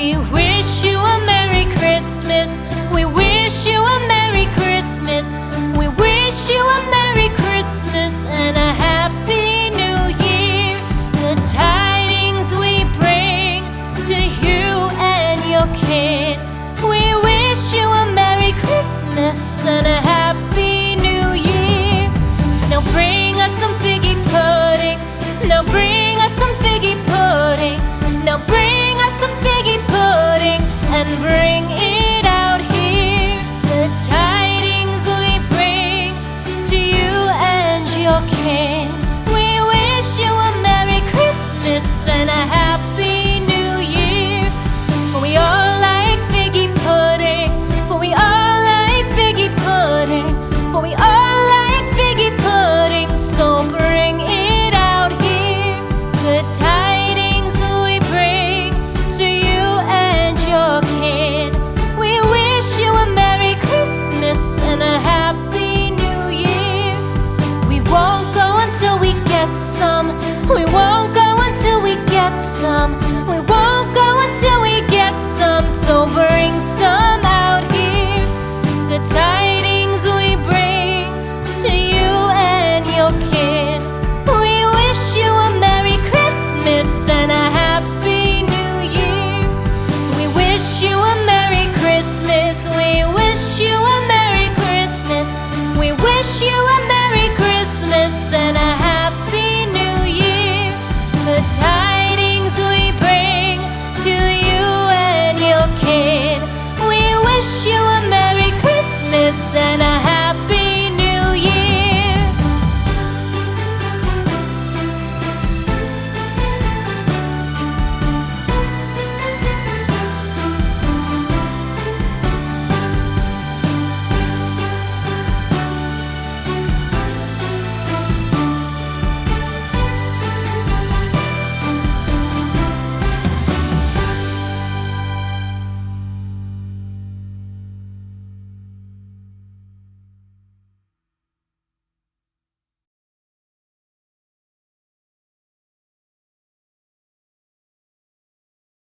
We wish you a Merry Christmas. We wish you a Merry Christmas. We wish you a Merry Christmas and a Happy New Year. The tidings we bring to you and your kid. We wish you a Merry Christmas and a Happy New Year. Now bring us some figgy pudding. Now bring us some figgy pudding. Now bring us some figgy pudding and bring it out here. The tidings we bring to you and your kin. We wish you a Merry Christmas and a Happy New Year. For we all like figgy pudding. For we all like figgy pudding. For we all like figgy pudding. So bring it out here. The tidings we bring to you and your kid. We wish you a Merry Christmas and a Happy New Year. We won't go until we get some